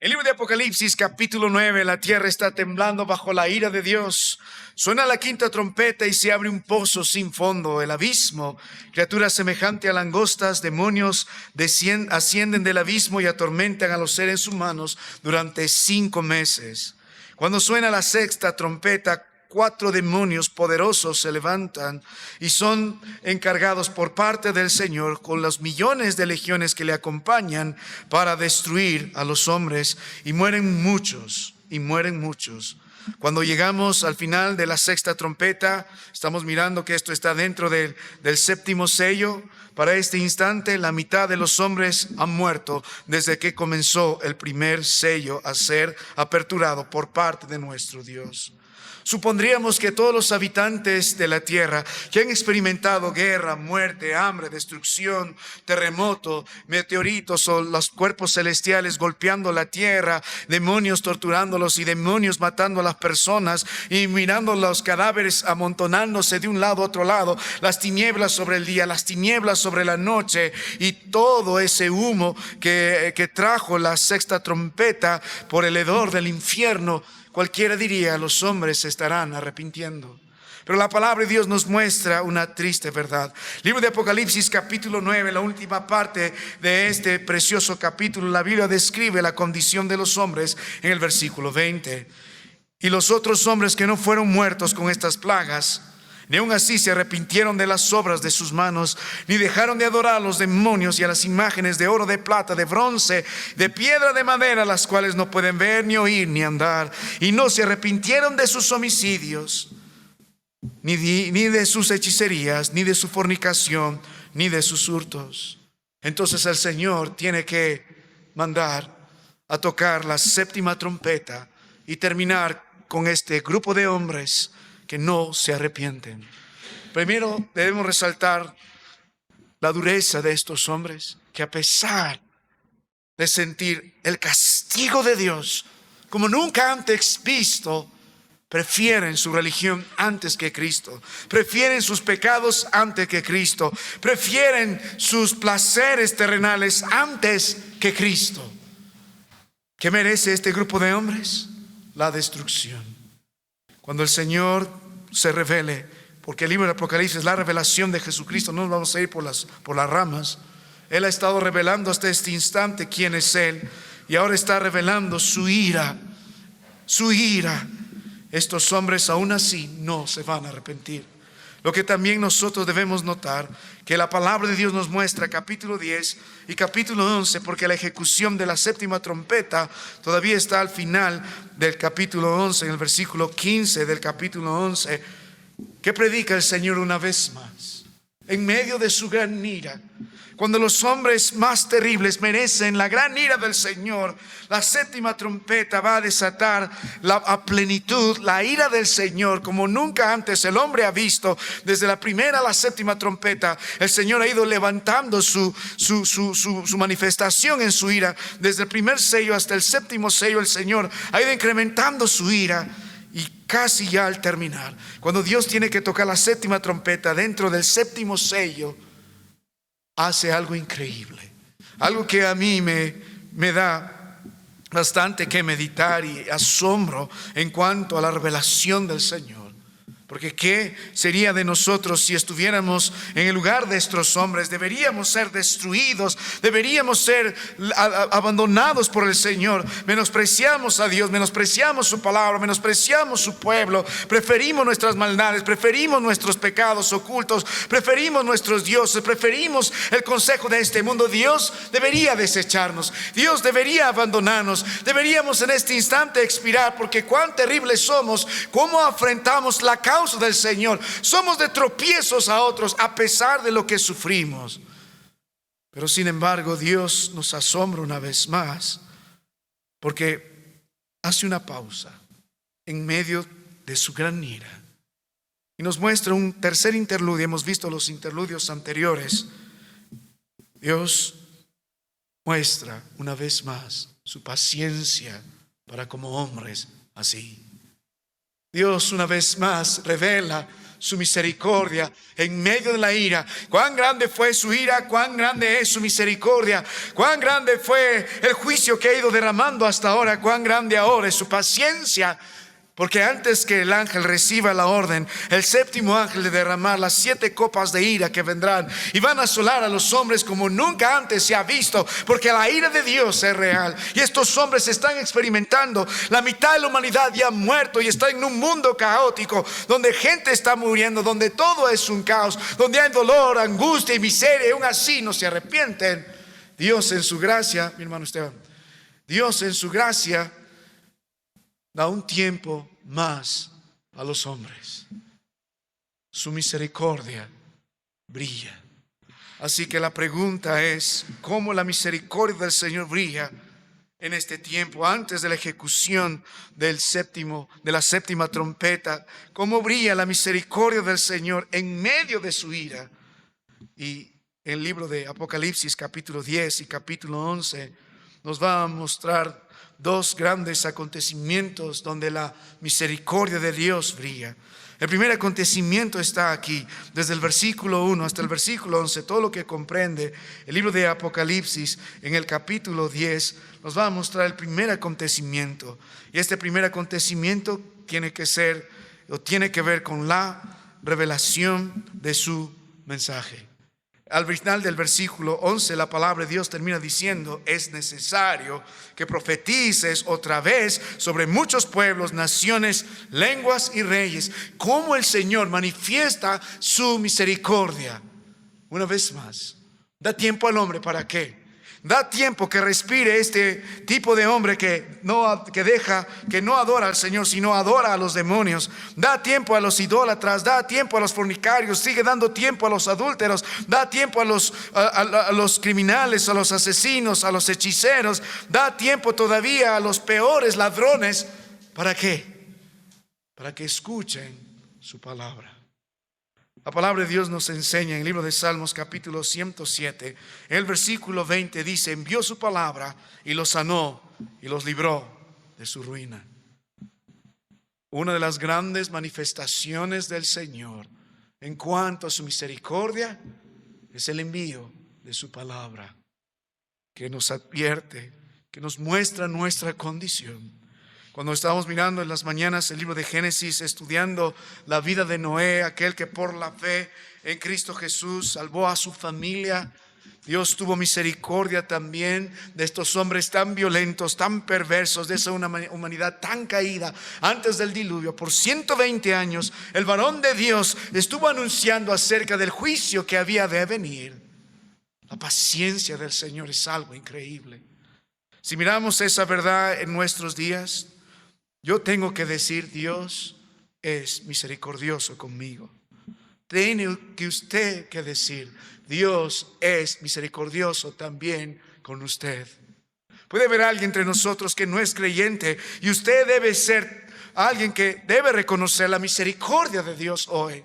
El libro de Apocalipsis, capítulo 9, la tierra está temblando bajo la ira de Dios. Suena la quinta trompeta y se abre un pozo sin fondo, el abismo. Criaturas semejantes a langostas, demonios, ascienden del abismo y atormentan a los seres humanos durante 5 meses. Cuando suena la sexta trompeta, 4 demonios poderosos se levantan y son encargados por parte del Señor con los millones de legiones que le acompañan para destruir a los hombres, y mueren muchos, Cuando llegamos al final de la sexta trompeta, estamos mirando que esto está dentro del séptimo sello. Para este instante, la mitad de los hombres han muerto desde que comenzó el primer sello a ser aperturado por parte de nuestro Dios. Supondríamos que todos los habitantes de la tierra que han experimentado guerra, muerte, hambre, destrucción, terremoto, meteoritos o los cuerpos celestiales golpeando la tierra, demonios torturándolos y demonios matando a las personas y mirando los cadáveres amontonándose de un lado a otro lado, las tinieblas sobre el día, las tinieblas sobre la noche y todo ese humo que trajo la sexta trompeta por el hedor del infierno, cualquiera diría, los hombres se estarán arrepintiendo. Pero la palabra de Dios nos muestra una triste verdad. Libro de Apocalipsis, capítulo 9, la última parte de este precioso capítulo, la Biblia describe la condición de los hombres en el versículo 20. Y los otros hombres que no fueron muertos con estas plagas, ni aun así se arrepintieron de las obras de sus manos, ni dejaron de adorar a los demonios y a las imágenes de oro, de plata, de bronce, de piedra, de madera, las cuales no pueden ver, ni oír, ni andar. Y no se arrepintieron de sus homicidios, ni de sus hechicerías, ni de su fornicación, ni de sus hurtos. Entonces el Señor tiene que mandar a tocar la séptima trompeta y terminar con este grupo de hombres que no se arrepienten. Primero debemos resaltar la dureza de estos hombres, que a pesar de sentir el castigo de Dios como nunca antes visto, prefieren su religión antes que Cristo, prefieren sus pecados antes que Cristo, prefieren sus placeres terrenales antes que Cristo. ¿Qué merece este grupo de hombres? La destrucción. Cuando el Señor se revele, porque el libro de Apocalipsis es la revelación de Jesucristo, no nos vamos a ir por las ramas. Él ha estado revelando hasta este instante quién es Él, y ahora está revelando su ira. Su ira. Estos hombres aún así no se van a arrepentir. Lo que también nosotros debemos notar, que la palabra de Dios nos muestra capítulo 10 y capítulo 11, porque la ejecución de la séptima trompeta todavía está al final del capítulo 11, en el versículo 15 del capítulo 11, que predica el Señor una vez más, en medio de su gran ira. Cuando los hombres más terribles merecen la gran ira del Señor, la séptima trompeta va a desatar a plenitud la ira del Señor como nunca antes el hombre ha visto. Desde la primera a la séptima trompeta, el Señor ha ido levantando su manifestación en su ira. Desde el primer sello hasta el séptimo sello, el Señor ha ido incrementando su ira. Y casi ya al terminar, cuando Dios tiene que tocar la séptima trompeta dentro del séptimo sello, hace algo increíble, algo que a mí me da bastante que meditar y asombro en cuanto a la revelación del Señor. Porque ¿qué sería de nosotros si estuviéramos en el lugar de estos hombres? Deberíamos ser destruidos, deberíamos ser abandonados por el Señor. Menospreciamos a Dios, menospreciamos su palabra, menospreciamos su pueblo, preferimos nuestras maldades, preferimos nuestros pecados ocultos, preferimos nuestros dioses, preferimos el consejo de este mundo. Dios debería desecharnos, Dios debería abandonarnos, deberíamos en este instante expirar, porque cuán terribles somos, cómo afrentamos la causa del Señor. Somos de tropiezos a otros a pesar de lo que sufrimos. Pero sin embargo, Dios nos asombra una vez más, porque hace una pausa en medio de su gran ira y nos muestra un tercer interludio. Hemos visto los interludios anteriores. Dios muestra una vez más su paciencia para como hombres así. Dios una vez más revela su misericordia en medio de la ira. Cuán grande fue su ira, cuán grande es su misericordia, cuán grande fue el juicio que ha ido derramando hasta ahora, cuán grande ahora es su paciencia. Porque antes que el ángel reciba la orden, el séptimo ángel de derramar las 7 copas de ira que vendrán y van a asolar a los hombres como nunca antes se ha visto, porque la ira de Dios es real. Y estos hombres están experimentando, la mitad de la humanidad ya ha muerto y está en un mundo caótico, donde gente está muriendo, donde todo es un caos, donde hay dolor, angustia y miseria, y aún así no se arrepienten. Dios en su gracia, mi hermano Esteban, Dios en su gracia da un tiempo más a los hombres. Su misericordia brilla. Así que la pregunta es, ¿cómo la misericordia del Señor brilla en este tiempo, antes de la ejecución de la séptima trompeta? ¿Cómo brilla la misericordia del Señor en medio de su ira? Y el libro de Apocalipsis capítulo 10 y capítulo 11 nos va a mostrar 2 grandes acontecimientos donde la misericordia de Dios brilla. El primer acontecimiento está aquí, desde el versículo 1 hasta el versículo 11, todo lo que comprende el libro de Apocalipsis. En el capítulo 10 nos va a mostrar el primer acontecimiento. Y este primer acontecimiento tiene que ver con la revelación de su mensaje. Al final del versículo 11, la palabra de Dios termina diciendo: es necesario que profetices otra vez sobre muchos pueblos, naciones, lenguas y reyes, cómo el Señor manifiesta su misericordia. Una vez más, da tiempo al hombre. ¿Para qué? Da tiempo que respire este tipo de hombre que no adora al Señor, sino adora a los demonios. Da tiempo a los idólatras, da tiempo a los fornicarios, sigue dando tiempo a los adúlteros, da tiempo a los criminales, a los asesinos, a los hechiceros, da tiempo todavía a los peores ladrones. ¿Para qué? Para que escuchen su palabra. La palabra de Dios nos enseña en el libro de Salmos capítulo 107, en el versículo 20 dice: envió su palabra y los sanó y los libró de su ruina. Una de las grandes manifestaciones del Señor en cuanto a su misericordia es el envío de su palabra, que nos advierte, que nos muestra nuestra condición. Cuando estábamos mirando en las mañanas el libro de Génesis, estudiando la vida de Noé, aquel que por la fe en Cristo Jesús salvó a su familia, Dios tuvo misericordia también de estos hombres tan violentos, tan perversos, de esa humanidad tan caída antes del diluvio. Por 120 años el varón de Dios estuvo anunciando acerca del juicio que había de venir. La paciencia del Señor es algo increíble. Si miramos esa verdad en nuestros días, yo tengo que decir: Dios es misericordioso conmigo. Tiene que usted que decir: Dios es misericordioso también con usted. Puede haber alguien entre nosotros que no es creyente, y usted debe ser alguien que debe reconocer la misericordia de Dios hoy.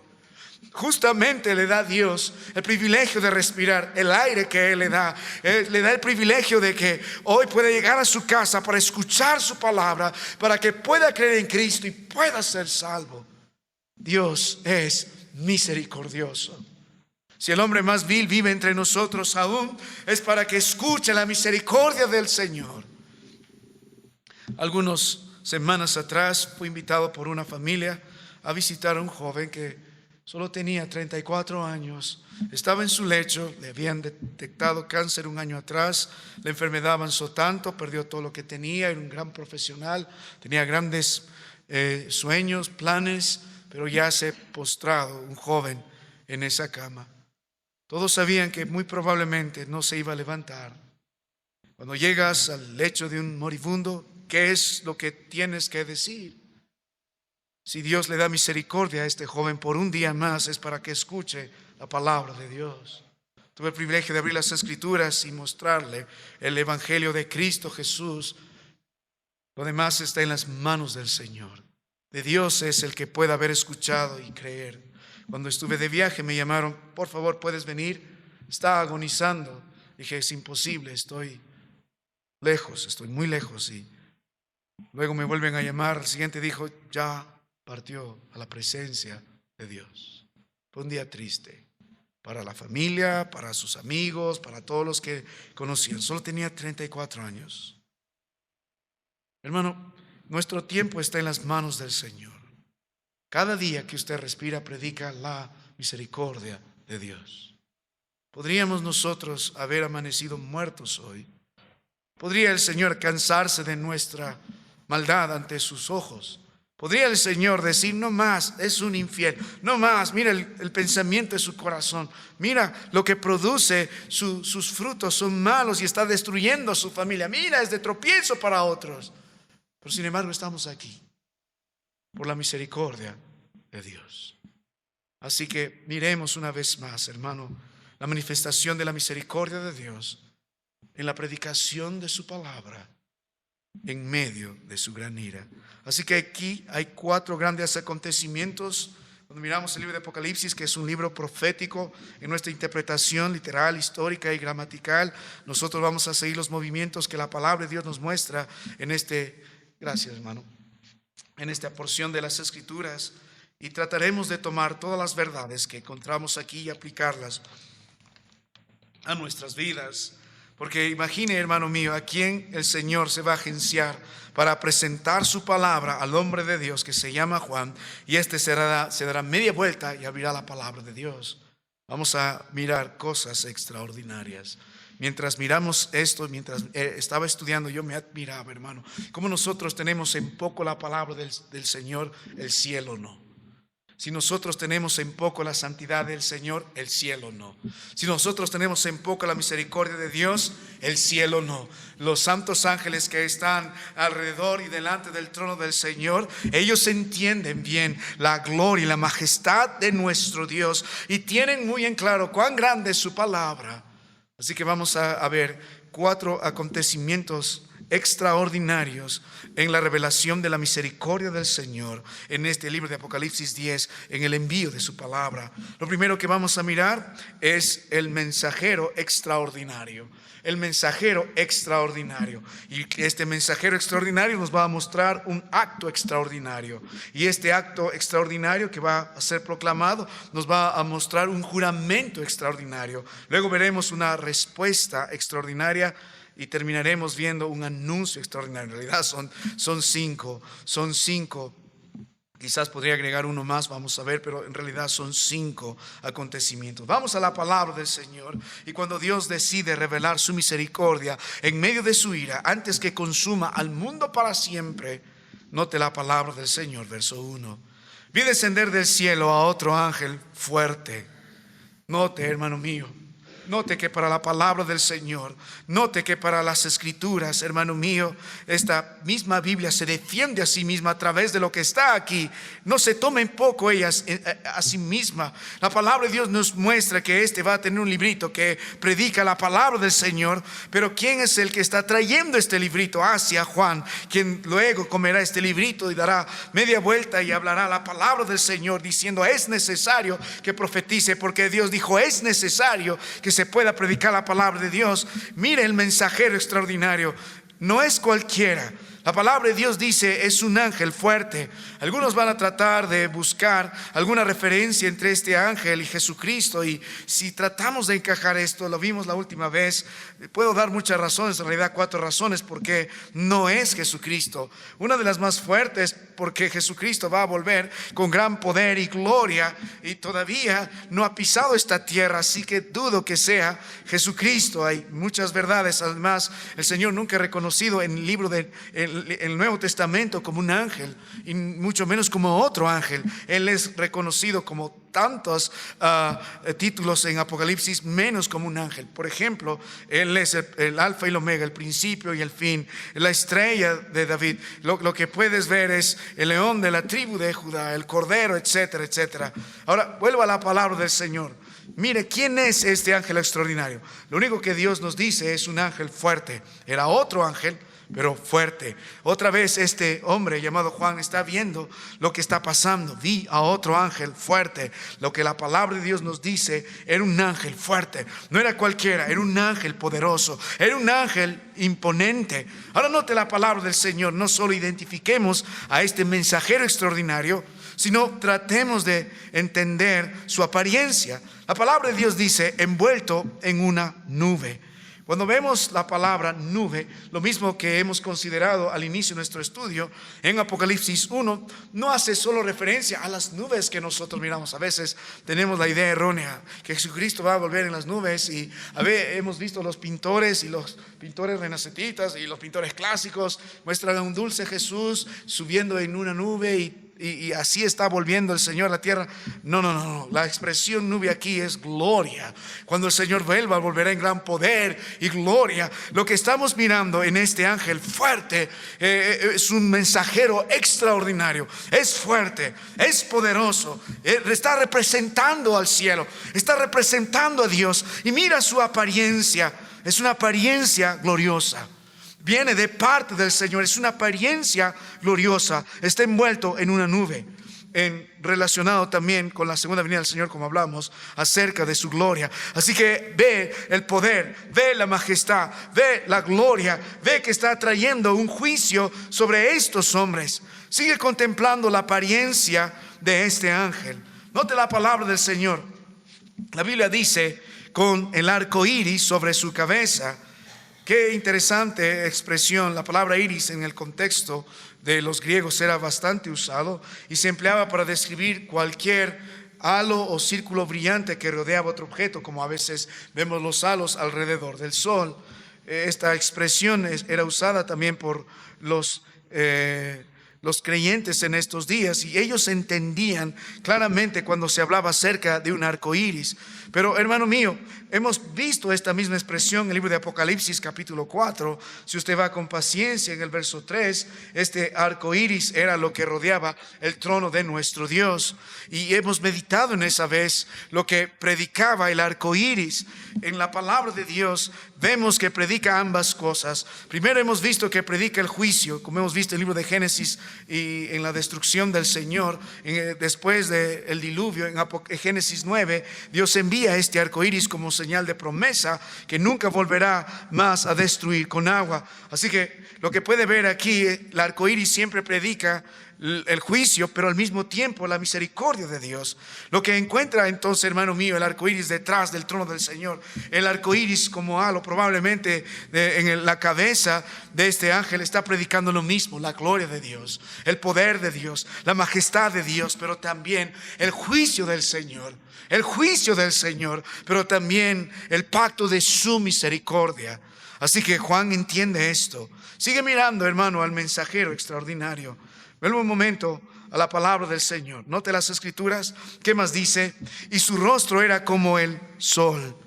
Justamente le da a Dios el privilegio de respirar el aire que Él le da el privilegio de que hoy pueda llegar a su casa para escuchar su palabra, para que pueda creer en Cristo y pueda ser salvo. Dios es misericordioso. Si el hombre más vil vive entre nosotros aún, es para que escuche la misericordia del Señor. Algunas semanas atrás fui invitado por una familia a visitar a un joven que solo tenía 34 años, estaba en su lecho, le habían detectado cáncer un año atrás, la enfermedad avanzó tanto, perdió todo lo que tenía, era un gran profesional, tenía grandes sueños, planes, pero ya se postrado un joven en esa cama. Todos sabían que muy probablemente no se iba a levantar. Cuando llegas al lecho de un moribundo, ¿qué es lo que tienes que decir? Si Dios le da misericordia a este joven por un día más, es para que escuche la palabra de Dios. Tuve el privilegio de abrir las Escrituras y mostrarle el Evangelio de Cristo Jesús. Lo demás está en las manos del Señor. De Dios es el que puede haber escuchado y creer. Cuando estuve de viaje me llamaron: por favor, ¿puedes venir? Está agonizando. Dije: es imposible, estoy muy lejos. Y luego me vuelven a llamar. Al siguiente dijo: ya partió a la presencia de Dios. Fue un día triste para la familia, para sus amigos, para todos los que conocían. Solo tenía 34 años. Hermano, nuestro tiempo está en las manos del Señor. Cada día que usted respira, predica la misericordia de Dios. ¿Podríamos nosotros haber amanecido muertos hoy? ¿Podría el Señor cansarse de nuestra maldad ante sus ojos? ¿Podría el Señor decir, no más, es un infiel? No más, mira el pensamiento de su corazón. Mira lo que produce, sus frutos son malos y está destruyendo a su familia. Mira, es de tropiezo para otros. Pero sin embargo estamos aquí por la misericordia de Dios. Así que miremos una vez más, hermano, la manifestación de la misericordia de Dios en la predicación de su palabra en medio de su gran ira. Así que aquí hay 4 grandes acontecimientos. Cuando miramos el libro de Apocalipsis, que es un libro profético en nuestra interpretación literal, histórica y gramatical, nosotros vamos a seguir los movimientos que la palabra de Dios nos muestra en gracias hermano, en esta porción de las Escrituras, y trataremos de tomar todas las verdades que encontramos aquí y aplicarlas a nuestras vidas. Porque imagine, hermano mío, a quién el Señor se va a agenciar para presentar su palabra al hombre de Dios que se llama Juan, y se dará media vuelta y abrirá la palabra de Dios. Vamos a mirar cosas extraordinarias. Mientras miramos esto, mientras estaba estudiando, yo me admiraba, hermano, cómo nosotros tenemos en poco la palabra del Señor, el cielo no. Si nosotros tenemos en poco la santidad del Señor, el cielo no. Si nosotros tenemos en poco la misericordia de Dios, el cielo no. Los santos ángeles que están alrededor y delante del trono del Señor, ellos entienden bien la gloria y la majestad de nuestro Dios y tienen muy en claro cuán grande es su palabra. Así que vamos a ver 4 acontecimientos extraordinarios en la revelación de la misericordia del Señor en este libro de Apocalipsis 10, en el envío de su palabra. Lo primero que vamos a mirar es el mensajero extraordinario. El mensajero extraordinario. Y este mensajero extraordinario nos va a mostrar un acto extraordinario. Y este acto extraordinario que va a ser proclamado nos va a mostrar un juramento extraordinario. Luego veremos una respuesta extraordinaria y terminaremos viendo un anuncio extraordinario. En realidad son cinco. Quizás podría agregar uno más, vamos a ver, pero en realidad son 5 acontecimientos. Vamos a la palabra del Señor, y cuando Dios decide revelar su misericordia en medio de su ira, antes que consuma al mundo para siempre, note la palabra del Señor, verso 1. Vi descender del cielo a otro ángel fuerte. Note, hermano mío, note que para la palabra del Señor, note que para las Escrituras, hermano mío, esta misma Biblia se defiende a sí misma a través de lo que está aquí. No se toma en poco ellas a sí misma. La palabra de Dios nos muestra que va a tener un librito que predica la palabra del Señor. Pero ¿quién es el que está trayendo este librito hacia Juan? Quien luego comerá este librito y dará media vuelta y hablará la palabra del Señor, diciendo: es necesario que profetice, porque Dios dijo, es necesario que se pueda predicar la palabra de Dios. Mire el mensajero extraordinario, no es cualquiera. La palabra de Dios dice, es un ángel fuerte. Algunos van a tratar de buscar alguna referencia entre este ángel y Jesucristo, y si tratamos de encajar esto, lo vimos la última vez, puedo dar muchas razones, en realidad 4 razones porque no es Jesucristo. Una de las más fuertes, porque Jesucristo va a volver con gran poder y gloria, y todavía no ha pisado esta tierra, así que dudo que sea Jesucristo. Hay muchas verdades. Además, el Señor nunca ha reconocido en el libro el Nuevo Testamento como un ángel, y mucho menos como otro ángel. Él es reconocido como tantos títulos en Apocalipsis, menos como un ángel. Por ejemplo, Él es el alfa y el omega, el principio y el fin, la estrella de David. Lo que puedes ver es el león de la tribu de Judá, el cordero, etcétera, etcétera. Ahora, vuelvo a la palabra del Señor. Mire, ¿quién es este ángel extraordinario? Lo único que Dios nos dice es un ángel fuerte. Era otro ángel, pero fuerte. Otra vez este hombre llamado Juan está viendo lo que está pasando. Vi a otro ángel fuerte. Lo que la palabra de Dios nos dice, era un ángel fuerte. No era cualquiera, era un ángel poderoso. Era un ángel imponente. Ahora note la palabra del Señor. No solo identifiquemos a este mensajero extraordinario, sino tratemos de entender su apariencia. La palabra de Dios dice, envuelto en una nube. Cuando vemos la palabra nube, lo mismo que hemos considerado al inicio de nuestro estudio, en Apocalipsis 1, no hace solo referencia a las nubes que nosotros miramos. A veces tenemos la idea errónea que Jesucristo va a volver en las nubes, y a veces hemos visto los pintores renacentistas y los pintores clásicos muestran a un dulce Jesús subiendo en una nube y así está volviendo el Señor a la tierra. No. La expresión nube aquí es gloria. Cuando el Señor vuelva, volverá en gran poder y gloria. Lo que estamos mirando en este ángel fuerte es un mensajero extraordinario. Es fuerte, es poderoso, está representando al cielo, está representando a Dios. Y mira su apariencia, es una apariencia gloriosa. Viene de parte del Señor, es una apariencia gloriosa. Está envuelto en una nube, relacionado también con la segunda venida del Señor, como hablamos acerca de su gloria. Así que ve el poder, ve la majestad, ve la gloria, ve que está trayendo un juicio sobre estos hombres. Sigue contemplando la apariencia de este ángel. Note la palabra del Señor. La Biblia dice, con el arco iris sobre su cabeza. Qué interesante expresión. La palabra iris en el contexto de los griegos era bastante usado y se empleaba para describir cualquier halo o círculo brillante que rodeaba otro objeto, como a veces vemos los halos alrededor del sol. Esta expresión era usada también por los creyentes en estos días, y ellos entendían claramente cuando se hablaba acerca de un arco iris. Pero hermano mío, hemos visto esta misma expresión en el libro de Apocalipsis capítulo 4. Si usted va con paciencia, en el verso 3, este arco iris era lo que rodeaba el trono de nuestro Dios, y hemos meditado en esa vez lo que predicaba el arco iris. En la palabra de Dios vemos que predica ambas cosas. Primero hemos visto que predica el juicio, como hemos visto en el libro de Génesis y en la destrucción del Señor. Después del diluvio, en Génesis 9, Dios envía este arco iris como señal de promesa que nunca volverá más a destruir con agua. Así que lo que puede ver aquí, el arco iris siempre predica el juicio, pero al mismo tiempo la misericordia de Dios. Lo que encuentra entonces, hermano mío, el arco iris detrás del trono del Señor, el arco iris como halo, probablemente en la cabeza de este ángel, está predicando lo mismo: la gloria de Dios, el poder de Dios, la majestad de Dios, pero también el juicio del Señor. El juicio del Señor, pero también el pacto de su misericordia. Así que Juan entiende esto. Sigue mirando, hermano, al mensajero extraordinario. Vuelve un momento a la palabra del Señor. Note las escrituras. ¿Qué más dice? Y su rostro era como el sol.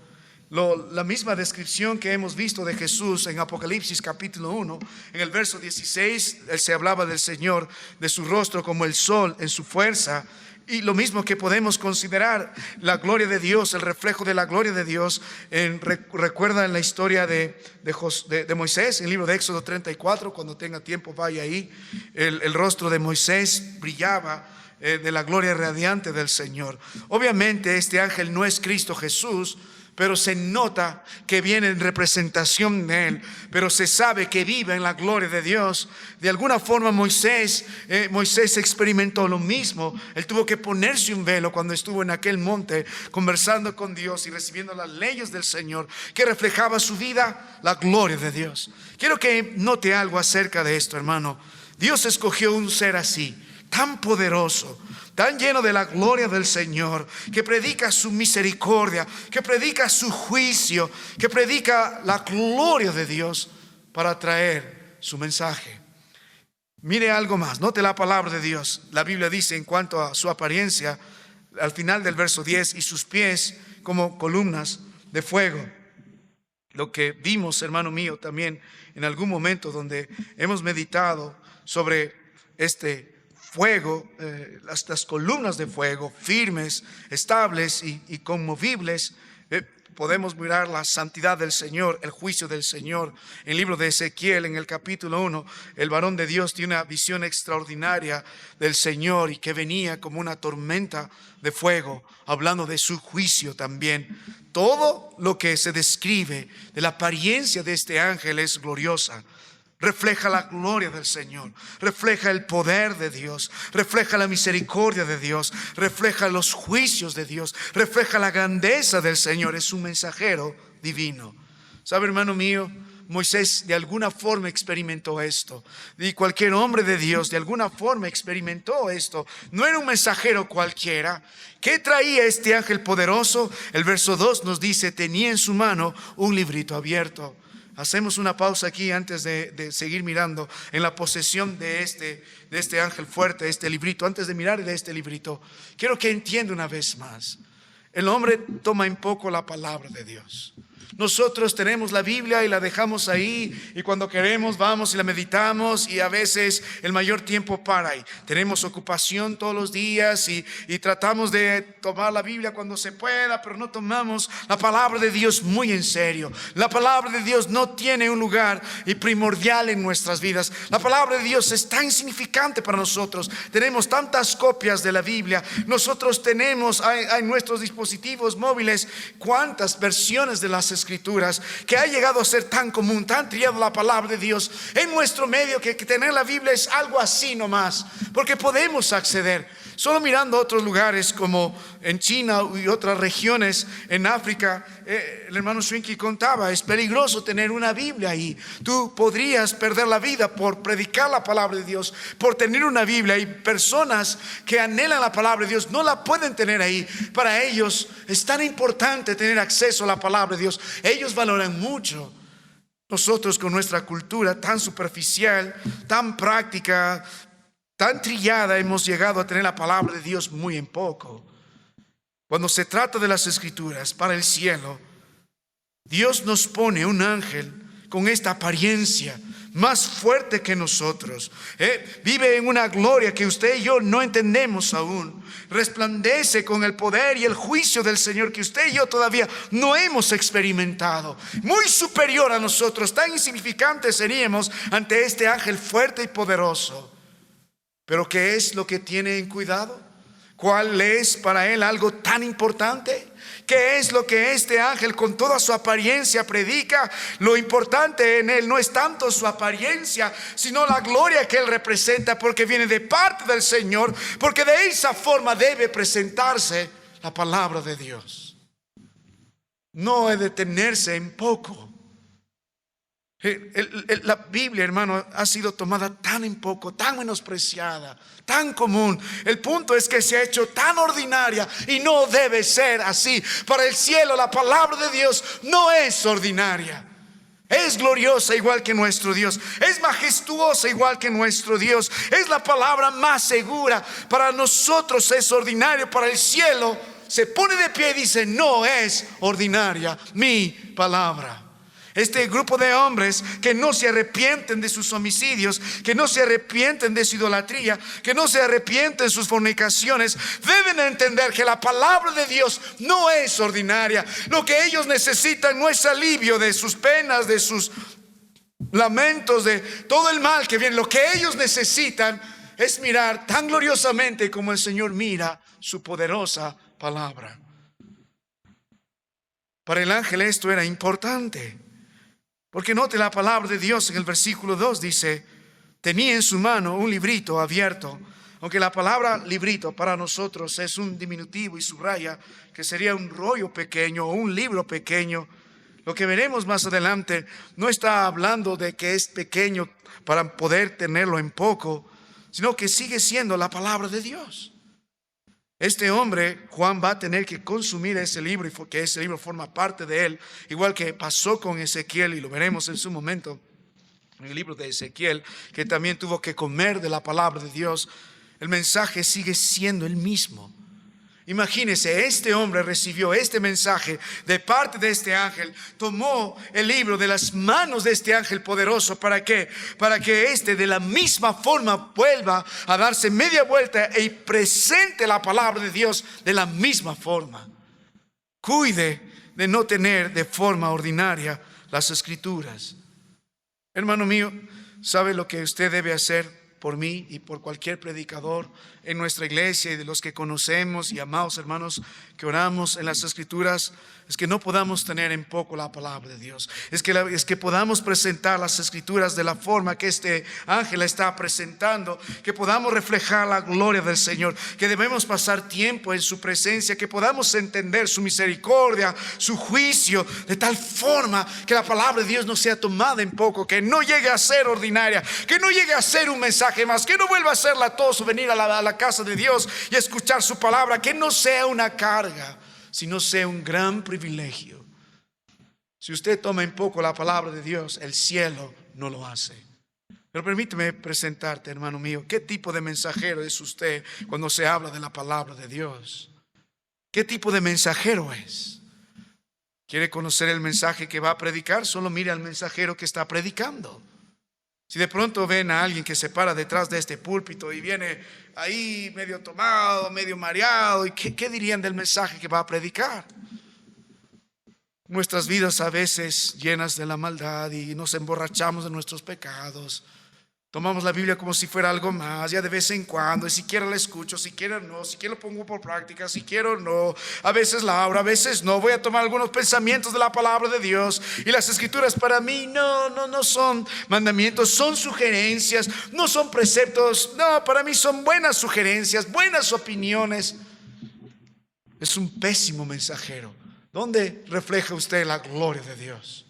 La misma descripción que hemos visto de Jesús en Apocalipsis capítulo 1, en el verso 16, él se hablaba del Señor, de su rostro como el sol en su fuerza. Y lo mismo que podemos considerar la gloria de Dios, el reflejo de la gloria de Dios. Recuerda en la historia de Moisés, en el libro de Éxodo 34, cuando tenga tiempo vaya ahí. El rostro de Moisés brillaba de la gloria radiante del Señor. Obviamente este ángel no es Cristo Jesús, pero se nota que viene en representación de Él, pero se sabe que vive en la gloria de Dios. De alguna forma Moisés experimentó lo mismo. Él tuvo que ponerse un velo cuando estuvo en aquel monte conversando con Dios y recibiendo las leyes del Señor, que reflejaba su vida, la gloria de Dios. Quiero que note algo acerca de esto, hermano. Dios escogió un ser así, tan poderoso, tan lleno de la gloria del Señor, que predica su misericordia, que predica su juicio, que predica la gloria de Dios para traer su mensaje. Mire algo más, note la palabra de Dios. La Biblia dice en cuanto a su apariencia, al final del verso 10, y sus pies como columnas de fuego. Lo que vimos, hermano mío, también en algún momento donde hemos meditado sobre este fuego, las columnas de fuego firmes, estables y conmovibles. podemos mirar la santidad del Señor, el juicio del Señor. En el libro de Ezequiel, en el capítulo 1, el varón de Dios tiene una visión extraordinaria del Señor y que venía como una tormenta de fuego, hablando de su juicio también. Todo lo que se describe de la apariencia de este ángel es gloriosa. Refleja la gloria del Señor, refleja el poder de Dios, refleja la misericordia de Dios, refleja los juicios de Dios, refleja la grandeza del Señor. Es un mensajero divino. ¿Sabe, hermano mío? Moisés de alguna forma experimentó esto. Y cualquier hombre de Dios de alguna forma experimentó esto. No era un mensajero cualquiera. ¿Qué traía este ángel poderoso? El verso 2 nos dice: tenía en su mano un librito abierto. Hacemos una pausa aquí antes de seguir mirando en la posesión de este ángel fuerte, este librito. Antes de mirar de este librito, quiero que entienda una vez más: el hombre toma en poco la palabra de Dios. Nosotros tenemos la Biblia y la dejamos ahí, y cuando queremos vamos y la meditamos, y a veces el mayor tiempo para ahí. Tenemos ocupación todos los días y tratamos de tomar la Biblia cuando se pueda, pero no tomamos la palabra de Dios muy en serio. La palabra de Dios no tiene un lugar y primordial en nuestras vidas. La palabra de Dios es tan insignificante para nosotros. Tenemos tantas copias de la Biblia. Nosotros tenemos en nuestros dispositivos móviles cuántas versiones de las Escrituras, que ha llegado a ser tan común, tan trillado la palabra de Dios en nuestro medio, que tener la Biblia es algo así nomás, porque podemos acceder. Solo mirando otros lugares como en China y otras regiones en África, el hermano Swinky contaba, es peligroso tener una Biblia ahí. Tú podrías perder la vida por predicar la palabra de Dios, por tener una Biblia. Y personas que anhelan la palabra de Dios no la pueden tener ahí. Para ellos es tan importante tener acceso a la palabra de Dios. Ellos valoran mucho. Nosotros, con nuestra cultura tan superficial, tan práctica, tan trillada, hemos llegado a tener la palabra de Dios muy en poco. Cuando se trata de las Escrituras para el cielo, Dios nos pone un ángel con esta apariencia más fuerte que nosotros. Vive en una gloria que usted y yo no entendemos aún. Resplandece con el poder y el juicio del Señor que usted y yo todavía no hemos experimentado. Muy superior a nosotros. Tan insignificantes seríamos ante este ángel fuerte y poderoso. Pero ¿qué es lo que tiene en cuidado? ¿Cuál es para él algo tan importante? ¿Qué es lo que este ángel con toda su apariencia predica? Lo importante en él no es tanto su apariencia, sino la gloria que él representa, porque viene de parte del Señor, porque de esa forma debe presentarse la palabra de Dios. No he de detenerse en poco. La Biblia, hermano, ha sido tomada tan en poco, tan menospreciada, tan común. El punto es que se ha hecho tan ordinaria, y no debe ser así. Para el cielo la palabra de Dios no es ordinaria. Es gloriosa igual que nuestro Dios. Es majestuosa igual que nuestro Dios. Es la palabra más segura. Para nosotros es ordinario. Para el cielo se pone de pie y dice: no es ordinaria mi palabra. Este grupo de hombres que no se arrepienten de sus homicidios, que no se arrepienten de su idolatría, que no se arrepienten de sus fornicaciones, deben entender que la palabra de Dios no es ordinaria. Lo que ellos necesitan no es alivio de sus penas, de sus lamentos, de todo el mal que viene. Lo que ellos necesitan es mirar tan gloriosamente como el Señor mira su poderosa palabra. Para el ángel esto era importante. Porque note la palabra de Dios en el versículo 2 dice: tenía en su mano un librito abierto. Aunque la palabra librito para nosotros es un diminutivo y subraya que sería un rollo pequeño o un libro pequeño, lo que veremos más adelante no está hablando de que es pequeño para poder tenerlo en poco, sino que sigue siendo la palabra de Dios. Este hombre, Juan, va a tener que consumir ese libro, y que ese libro forma parte de él, igual que pasó con Ezequiel, y lo veremos en su momento en el libro de Ezequiel, que también tuvo que comer de la palabra de Dios. El mensaje sigue siendo el mismo. Imagínense, este hombre recibió este mensaje de parte de este ángel, tomó el libro de las manos de este ángel poderoso. ¿Para qué? Para que este de la misma forma vuelva a darse media vuelta y presente la palabra de Dios de la misma forma. Cuide de no tener de forma ordinaria las Escrituras. Hermano mío, ¿sabe lo que usted debe hacer por mí y por cualquier predicador en nuestra iglesia y de los que conocemos y amados hermanos que oramos en las Escrituras? Es que no podamos tener en poco la palabra de Dios. Es que podamos presentar las Escrituras de la forma que este ángel está presentando, que podamos reflejar la gloria del Señor, que debemos pasar tiempo en su presencia, que podamos entender su misericordia, su juicio, de tal forma que la palabra de Dios no sea tomada en poco, que no llegue a ser ordinaria, que no llegue a ser un mensaje más, que no vuelva a ser latoso venir a la casa de Dios y escuchar su palabra, que no sea una carga, sino sea un gran privilegio. Si usted toma en poco la palabra de Dios, el cielo no lo hace. Pero permíteme presentarte, hermano mío, ¿qué tipo de mensajero es usted cuando se habla de la palabra de Dios? ¿Qué tipo de mensajero es? ¿Quiere conocer el mensaje que va a predicar? Solo mire al mensajero que está predicando. Si de pronto ven a alguien que se para detrás de este púlpito y viene ahí medio tomado, medio mareado, ¿y qué dirían del mensaje que va a predicar? Nuestras vidas a veces llenas de la maldad y nos emborrachamos de nuestros pecados. Tomamos la Biblia como si fuera algo más, ya de vez en cuando, y si quiero la escucho, si quiero no, si quiero lo pongo por práctica, si quiero no, a veces la abro, a veces no. Voy a tomar algunos pensamientos de la palabra de Dios, y las Escrituras para mí no son mandamientos, son sugerencias, no son preceptos, no, para mí son buenas sugerencias, buenas opiniones. Es un pésimo mensajero. ¿Dónde refleja usted la gloria de Dios?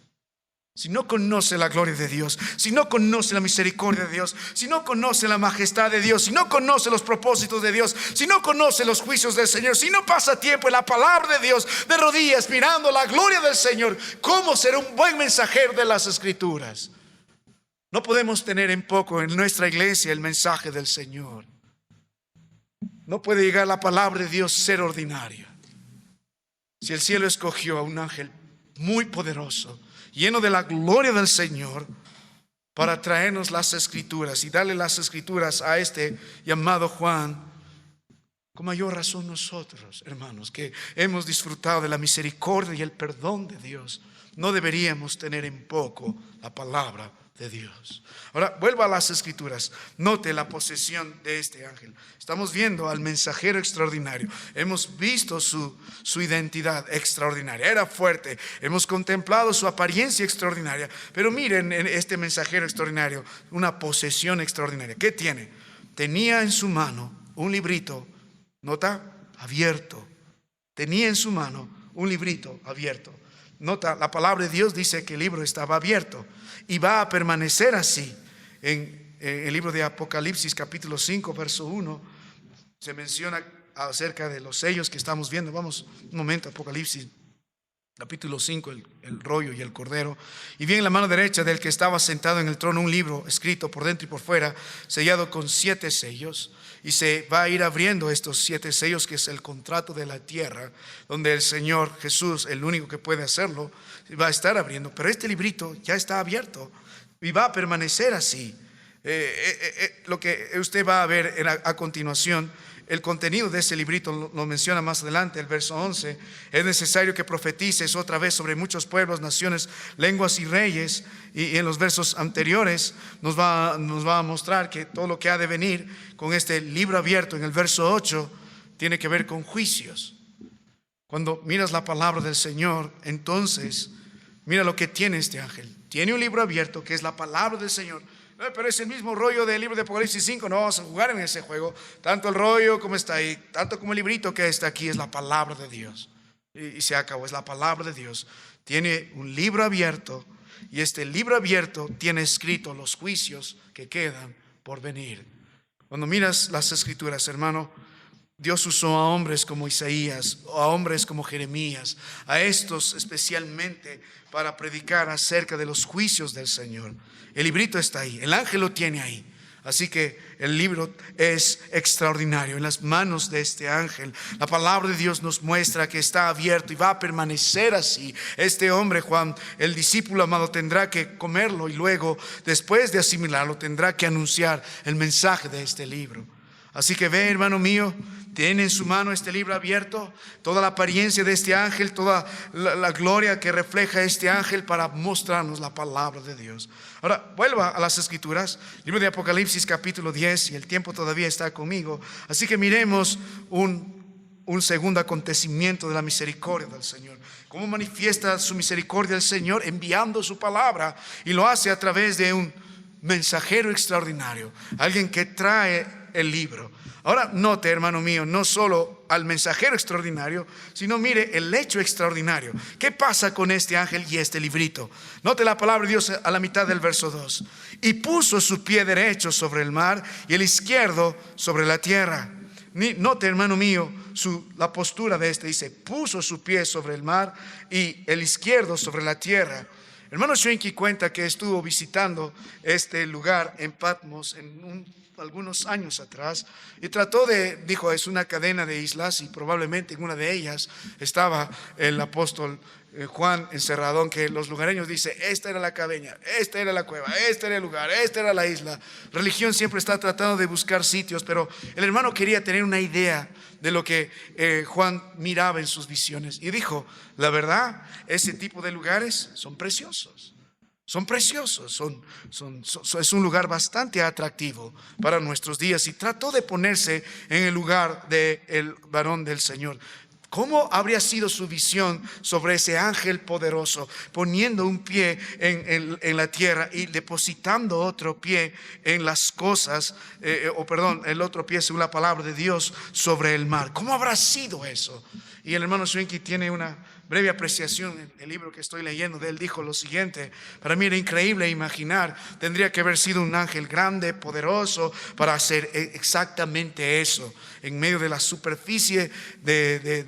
Si no conoce la gloria de Dios, si no conoce la misericordia de Dios, si no conoce la majestad de Dios, si no conoce los propósitos de Dios, si no conoce los juicios del Señor, si no pasa tiempo en la palabra de Dios, de rodillas mirando la gloria del Señor, ¿cómo ser un buen mensajero de las Escrituras? No podemos tener en poco en nuestra iglesia el mensaje del Señor. No puede llegar la palabra de Dios ser ordinaria. Si el cielo escogió a un ángel muy poderoso, lleno de la gloria del Señor, para traernos las Escrituras y darle las Escrituras a este llamado Juan, con mayor razón nosotros, hermanos, que hemos disfrutado de la misericordia y el perdón de Dios, no deberíamos tener en poco la palabra de Dios. Ahora, vuelva a las Escrituras. Note la posesión de este ángel. Estamos viendo al mensajero extraordinario. Hemos visto su identidad extraordinaria. Era fuerte. Hemos contemplado su apariencia extraordinaria. Pero miren en este mensajero extraordinario, una posesión extraordinaria. ¿Qué tiene? Tenía en su mano un librito, nota, abierto. Tenía en su mano un librito abierto. Nota, la palabra de Dios dice que el libro estaba abierto y va a permanecer así. En el libro de Apocalipsis capítulo 5 verso 1 se menciona acerca de los sellos que estamos viendo. Vamos un momento, Apocalipsis capítulo 5, el rollo y el cordero. Y vi en la mano derecha del que estaba sentado en el trono un libro escrito por dentro y por fuera, sellado con 7 sellos. Y se va a ir abriendo estos 7 sellos, que es el contrato de la tierra, donde el Señor Jesús, el único que puede hacerlo, va a estar abriendo. Pero este librito ya está abierto y va a permanecer así. Lo que usted va a ver a continuación, el contenido de ese librito lo menciona más adelante, el verso 11. Es necesario que profetices otra vez sobre muchos pueblos, naciones, lenguas y reyes. Y en los versos anteriores nos va a mostrar que todo lo que ha de venir con este libro abierto en el verso 8 tiene que ver con juicios. Cuando miras la palabra del Señor, entonces mira lo que tiene este ángel. Tiene un libro abierto que es la palabra del Señor. Pero es el mismo rollo del libro de Apocalipsis 5. No vamos a jugar en ese juego. Tanto el rollo como está ahí, tanto como el librito que está aquí, es la palabra de Dios. Y se acabó, es la palabra de Dios. Tiene un libro abierto, y este libro abierto tiene escrito los juicios que quedan por venir. Cuando miras las Escrituras, hermano, Dios usó a hombres como Isaías, a hombres como Jeremías, a estos especialmente para predicar acerca de los juicios del Señor. El librito está ahí, el ángel lo tiene ahí. Así que el libro es extraordinario en las manos de este ángel. La palabra de Dios nos muestra que está abierto y va a permanecer así. Este hombre, Juan, el discípulo amado, tendrá que comerlo y luego, después de asimilarlo, tendrá que anunciar el mensaje de este libro. Así que ve, hermano mío, tiene en su mano este libro abierto, toda la apariencia de este ángel, toda la gloria que refleja este ángel para mostrarnos la palabra de Dios. Ahora, vuelva a las Escrituras, libro de Apocalipsis capítulo 10, y el tiempo todavía está conmigo. Así que miremos un segundo acontecimiento de la misericordia del Señor. Cómo manifiesta su misericordia el Señor enviando su palabra, y lo hace a través de un mensajero extraordinario, alguien que trae el libro. Ahora note, hermano mío, no solo al mensajero extraordinario, sino mire el hecho extraordinario. ¿Qué pasa con este ángel y este librito? Note la palabra de Dios a la mitad del verso 2. Y puso su pie derecho sobre el mar y el izquierdo sobre la tierra. Note, hermano mío, la postura de este. Dice, puso su pie sobre el mar y el izquierdo sobre la tierra. Hermano Schwenke cuenta que estuvo visitando este lugar en Patmos algunos años atrás, y dijo, es una cadena de islas, y probablemente en una de ellas estaba el apóstol Juan encerrado, aunque los lugareños dicen, esta era la cabaña, esta era la cueva, este era el lugar, esta era la isla. Religión siempre está tratando de buscar sitios, pero el hermano quería tener una idea de lo que Juan miraba en sus visiones, y dijo, la verdad, ese tipo de lugares son preciosos. Son preciosos, es un lugar bastante atractivo para nuestros días, y trató de ponerse en el lugar del varón del Señor. ¿Cómo habría sido su visión sobre ese ángel poderoso, poniendo un pie en la tierra y depositando otro pie en las cosas, el otro pie según la palabra de Dios sobre el mar? ¿Cómo habrá sido eso? Y el hermano Schwenke tiene una breve apreciación en el libro que estoy leyendo de él. Dijo lo siguiente: para mí era increíble imaginar, tendría que haber sido un ángel grande, poderoso, para hacer exactamente eso en medio de la superficie de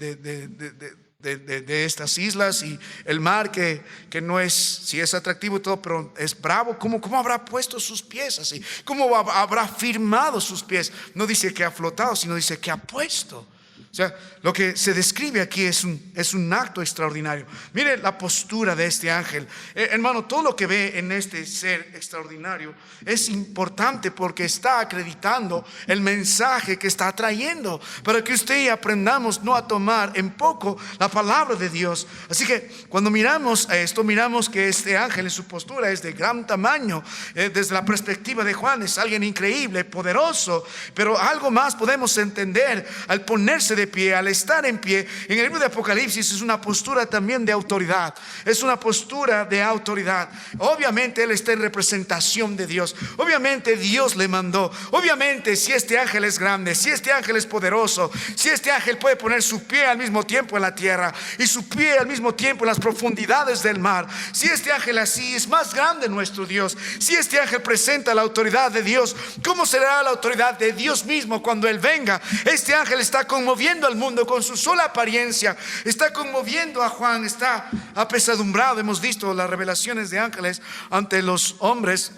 estas islas, y el mar que no es, si es atractivo y todo, pero es bravo. ¿Cómo habrá puesto sus pies así? ¿Cómo habrá firmado sus pies? No dice que ha flotado, sino dice que ha puesto. O sea, lo que se describe aquí es un acto extraordinario. Mire la postura de este ángel. Hermano, todo lo que ve en este ser extraordinario es importante, porque está acreditando el mensaje que está trayendo, para que usted y aprendamos no a tomar en poco la palabra de Dios. Así que cuando miramos a esto, miramos que este ángel en su postura es de gran tamaño. Desde la perspectiva de Juan es alguien increíble, poderoso, pero algo más podemos entender al ponerse de pie, al estar en pie. En el libro de Apocalipsis es una postura también de autoridad. Es una postura de autoridad. Obviamente él está en representación de Dios. Obviamente Dios le mandó. Obviamente, si este ángel es grande, si este ángel es poderoso, si este ángel puede poner su pie al mismo tiempo en la tierra y su pie al mismo tiempo en las profundidades del mar, si este ángel así es más grande nuestro Dios, si este ángel presenta la autoridad de Dios, ¿cómo será la autoridad de Dios mismo cuando él venga? Este ángel está conmoviendo al mundo con su sola apariencia, está conmoviendo a Juan, está apesadumbrado. Hemos visto las revelaciones de ángeles ante los hombres.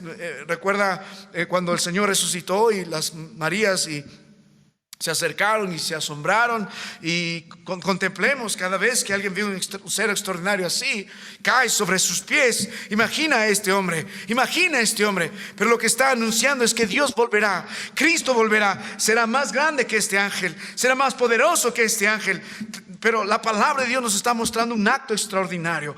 Recuerda cuando el Señor resucitó y las Marías y se acercaron y se asombraron, y contemplemos cada vez que alguien ve un ser extraordinario así, cae sobre sus pies. Imagina a este hombre, pero lo que está anunciando es que Dios volverá, Cristo volverá, será más grande que este ángel, será más poderoso que este ángel. Pero la palabra de Dios nos está mostrando un acto extraordinario,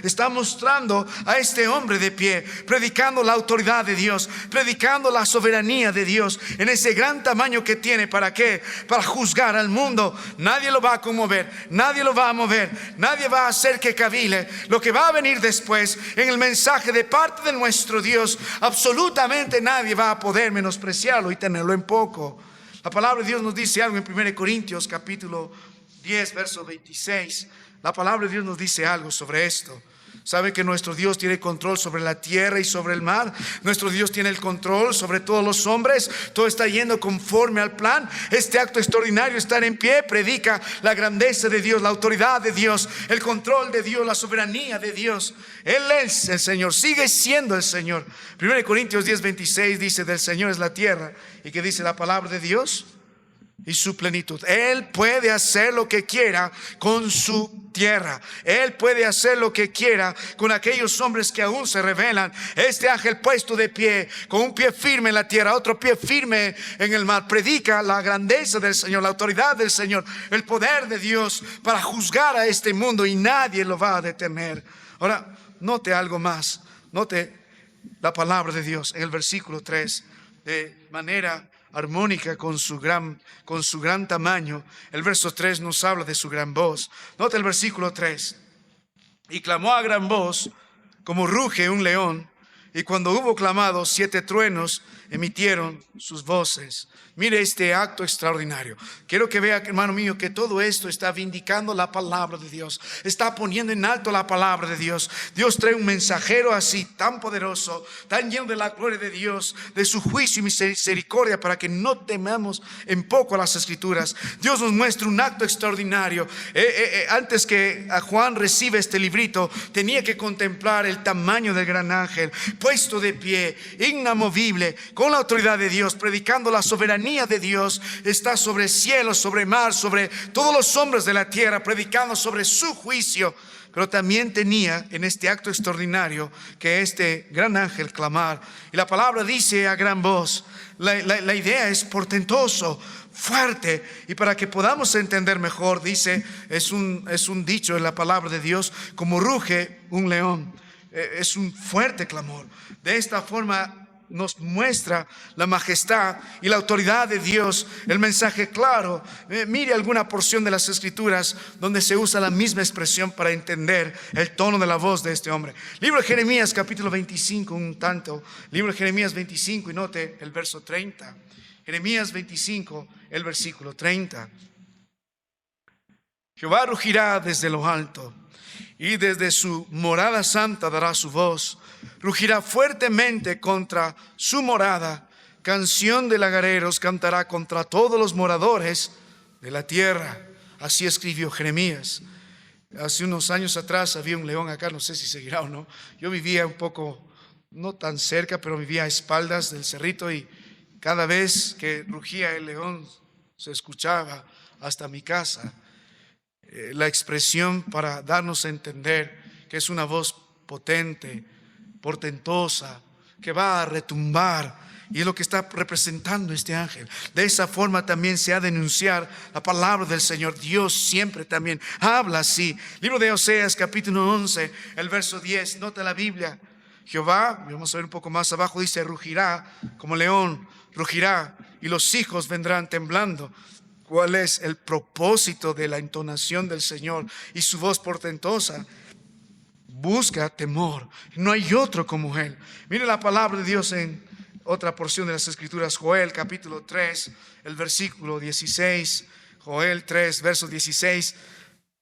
está mostrando a este hombre de pie, predicando la autoridad de Dios, predicando la soberanía de Dios en ese gran tamaño que tiene. ¿Para qué? Para juzgar al mundo. Nadie lo va a conmover, nadie lo va a mover, nadie va a hacer que cavile lo que va a venir después en el mensaje de parte de nuestro Dios. Absolutamente nadie va a poder menospreciarlo y tenerlo en poco. La palabra de Dios nos dice algo en 1 Corintios capítulo 10 verso 26. La palabra de Dios nos dice algo sobre esto. ¿Sabe que nuestro Dios tiene control sobre la tierra y sobre el mar? Nuestro Dios tiene el control sobre todos los hombres. Todo está yendo conforme al plan. Este acto extraordinario, estar en pie, predica la grandeza de Dios, la autoridad de Dios, el control de Dios, la soberanía de Dios. Él es el Señor, sigue siendo el Señor. 1 Corintios 10, 26 dice: del Señor es la tierra. ¿Y qué dice la palabra de Dios? y su plenitud. Él puede hacer lo que quiera con su tierra. Él puede hacer lo que quiera con aquellos hombres que aún se rebelan. Este ángel puesto de pie, con un pie firme en la tierra, otro pie firme en el mar, predica la grandeza del Señor, la autoridad del Señor, el poder de Dios para juzgar a este mundo, y nadie lo va a detener. Ahora, note algo más. Note la palabra de Dios en el versículo 3, de manera armónica con su gran tamaño. El verso 3 nos habla de su gran voz. Nota el versículo 3. Y clamó a gran voz como ruge un león, y cuando hubo clamado, 7 truenos emitieron sus voces. Mire este acto extraordinario. Quiero que vea, hermano mío, que todo esto está vindicando la palabra de Dios. Está poniendo en alto la palabra de Dios. Dios trae un mensajero así, tan poderoso, tan lleno de la gloria de Dios, de su juicio y misericordia, para que no temamos en poco las Escrituras. Dios nos muestra un acto extraordinario. Antes que a Juan reciba este librito, tenía que contemplar el tamaño del gran ángel, puesto de pie, inamovible, con la autoridad de Dios, predicando la soberanía de Dios. Está sobre cielos, sobre mar, sobre todos los hombres de la tierra, predicando sobre su juicio. Pero también tenía en este acto extraordinario que este gran ángel clamar. Y la palabra dice a gran voz. La idea es portentoso, fuerte. Y para que podamos entender mejor, dice, es un dicho en la palabra de Dios, como ruge un león. Es un fuerte clamor. De esta forma nos muestra la majestad y la autoridad de Dios, el mensaje claro. Mire alguna porción de las Escrituras donde se usa la misma expresión para entender el tono de la voz de este hombre. Libro de Jeremías, capítulo 25, un tanto. Libro de Jeremías 25, y note el verso 30. Jeremías 25, el versículo 30. Jehová rugirá desde lo alto, y desde su morada santa dará su voz. Rugirá fuertemente contra su morada. Canción de lagareros cantará contra todos los moradores de la tierra. Así escribió Jeremías. Hace unos años atrás había un león acá, no sé si seguirá o no. Yo vivía un poco, no tan cerca, pero vivía a espaldas del cerrito, y cada vez que rugía el león se escuchaba hasta mi casa. La expresión para darnos a entender que es una voz potente, portentosa, que va a retumbar, y es lo que está representando este ángel. De esa forma también se ha de anunciar la palabra del Señor. Dios siempre también habla así. Libro de Oseas, capítulo 11, el verso 10. Nota la Biblia. Jehová, vamos a ver un poco más abajo, dice, rugirá como león, rugirá, y los hijos vendrán temblando. ¿Cuál es el propósito de la entonación del Señor y su voz portentosa? Busca temor. No hay otro como Él. Mire la palabra de Dios en otra porción de las Escrituras. Joel capítulo 3, el versículo 16. Joel 3, verso 16.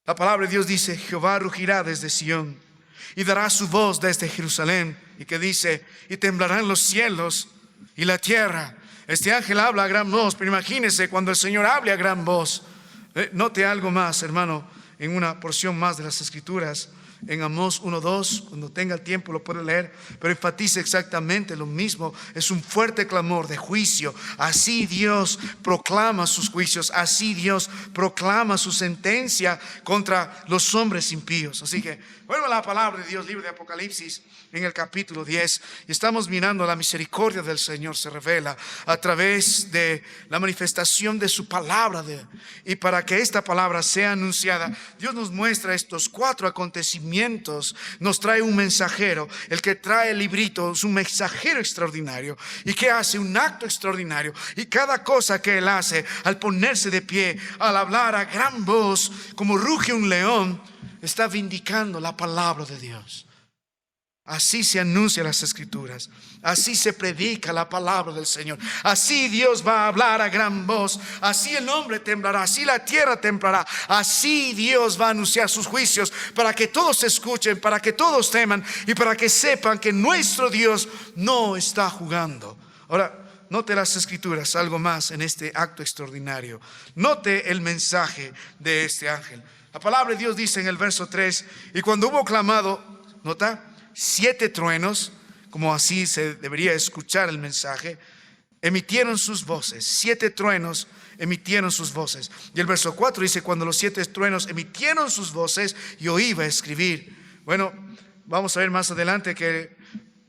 La palabra de Dios dice, Jehová rugirá desde Sión y dará su voz desde Jerusalén. Y que dice, y temblarán los cielos y la tierra. Este ángel habla a gran voz, pero imagínese cuando el Señor hable a gran voz. Note algo más, hermano, en una porción más de las Escrituras, en Amós 1:2, cuando tenga el tiempo lo puede leer, pero enfatiza exactamente lo mismo. Es un fuerte clamor de juicio. Así Dios proclama sus juicios, así Dios proclama su sentencia contra los hombres impíos. Así que vuelvo a la palabra de Dios, libro de Apocalipsis, en el capítulo 10, y estamos mirando la misericordia del Señor se revela a través de la manifestación de su palabra. Y para que esta palabra sea anunciada, Dios nos muestra estos 4 acontecimientos. Nos trae un mensajero. El que trae el librito es un mensajero extraordinario, y que hace un acto extraordinario. Y cada cosa que él hace, al ponerse de pie, al hablar a gran voz, como ruge un león, está vindicando la palabra de Dios. Así se anuncian las Escrituras, así se predica la palabra del Señor, así Dios va a hablar a gran voz, así el hombre temblará, así la tierra temblará, así Dios va a anunciar sus juicios, para que todos escuchen, para que todos teman y para que sepan que nuestro Dios no está jugando. Ahora, note las Escrituras, algo más en este acto extraordinario. Note el mensaje de este ángel. La palabra de Dios dice en el verso 3, y cuando hubo clamado, nota, 7 truenos, como así se debería escuchar el mensaje, emitieron sus voces. 7 truenos emitieron sus voces. Y el verso 4 dice, cuando los 7 truenos emitieron sus voces, yo iba a escribir. Bueno, vamos a ver más adelante que